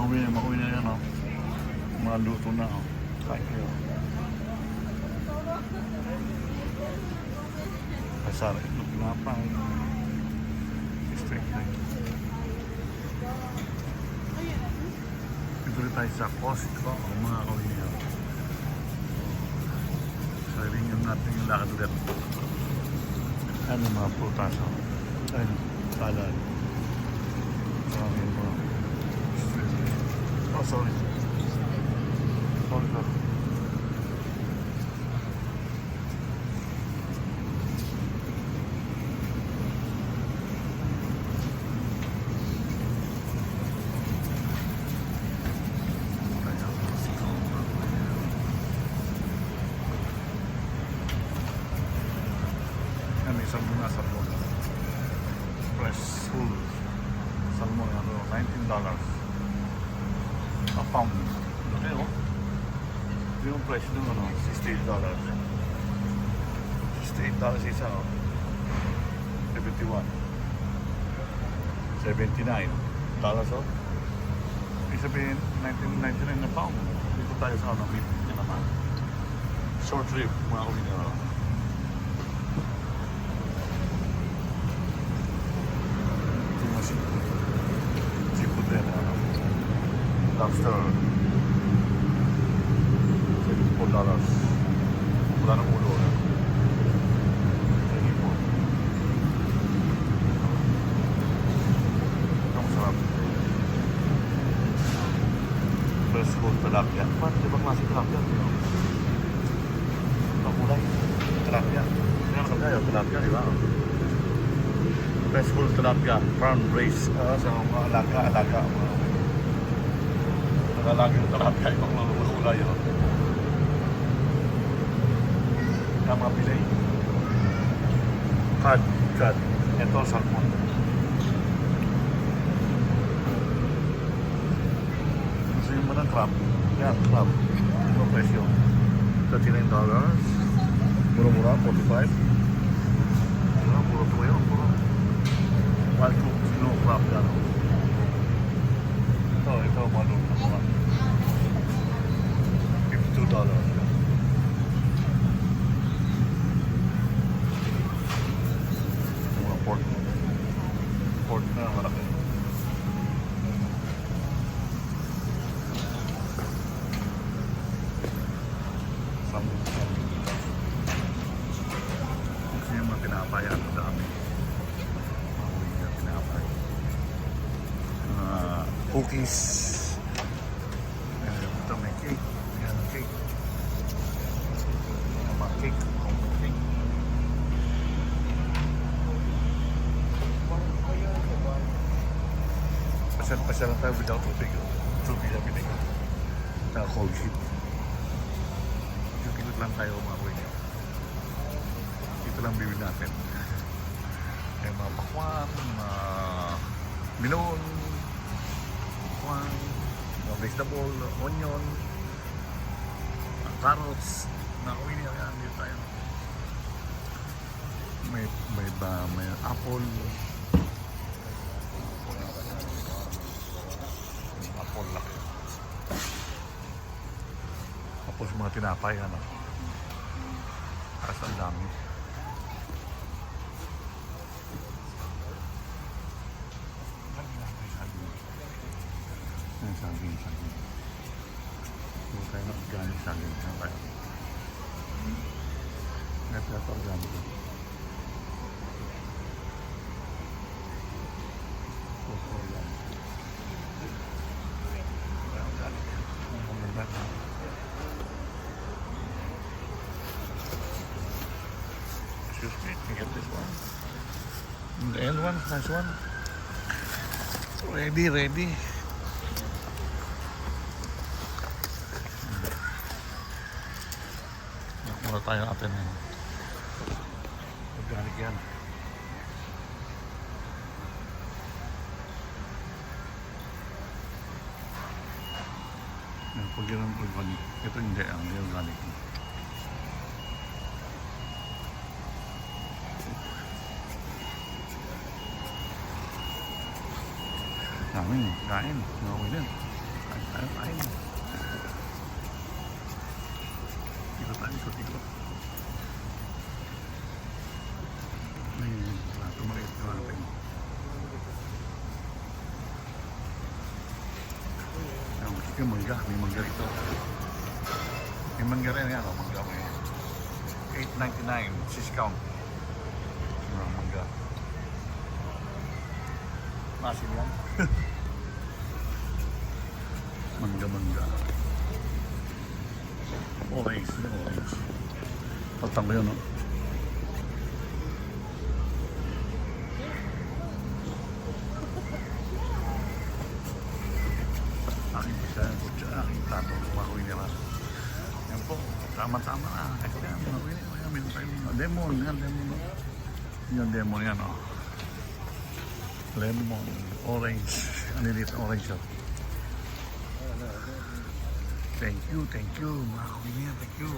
Makauwi na yan, oh. Mga luto na, oh. Kain kayo. Kasara ito, pinapay. Straight line. Ito rin tayo sa Costco, mga kauwi niya. So, rin natin yung lakad ulit. Ano mga prutas, oh. Ayun, salad. Marami mga. Oh, sorry. Sorry, sorry. Isang muna salmon. Fresh full salmon, ano, $19 a pound. Okay, oh. Yung price nung ano, $68. $68 isa, oh. 71. $79, oh. Ibig sabihin, $19.99 na pound. Dito tayo sa ano, meat naman. Short rib, mga uwi na, oh. Seafood din, ano. Lobster. $74. Wala nang ulo, eh. Hipon. Ito masarap. Fresh food tilapia. Ba't ibang klase tilapia? Ang kulay. Tilapia. Yan ang kaya, tilapia, di ba? Fresh food tilapia. Brown race. Sa mga alaga. Nalalagi ng tilapia. Ibang mga kulay, oh. Mga pilay. Cod. Ito, salmon. Gusto nyo mo ng crab? Yan, crab. Ito presyo. $39. Mura-mura, $45. Puro ito yun, puro. Wild cook, snow crab yan. Ito, malun. $52. Pork na malaki. Kasi yung mga pinapay, ano dami. Mga pinapay. Cookies. Ito may cake. Yan ang cake. Mga cake. Pasyalan tayo without tubig. Tubig na binigay. Cold sheet. Kilot lang tayo mga kuya. Ito lang bibili natin. May mga pakwan, mga melon, pakwan, mga vegetable, onion, carrots. Nakuwi niya yan. Dito tayo. May apple. Laki. Tapos mga tinapay, ano. Kasi ang dami. Saging. Huwag tayo na organic saging. Ito organic. Excuse me, can you get this one? The end one, nice one. Ready. Mura tayo natin. Organic yan. Pag yun ang organic. Ito hindi organic. Dami, kain. Nakawin yan. Yung mangga, may mangga rito. May mangga rin yan, mangga may 8.99 discount. Mangga. Masin yan. Mangga. Orange. Patang ko yun, no? Aking isa, aking plato, makuwi nila. Yan po, tama-tama na. Kaya makuwi nila. Meron tayong lemon. Yan, lemon yan, oh. Lemon, orange. Ano dito, orange, oh. Thank you. Makuwi niya, thank you.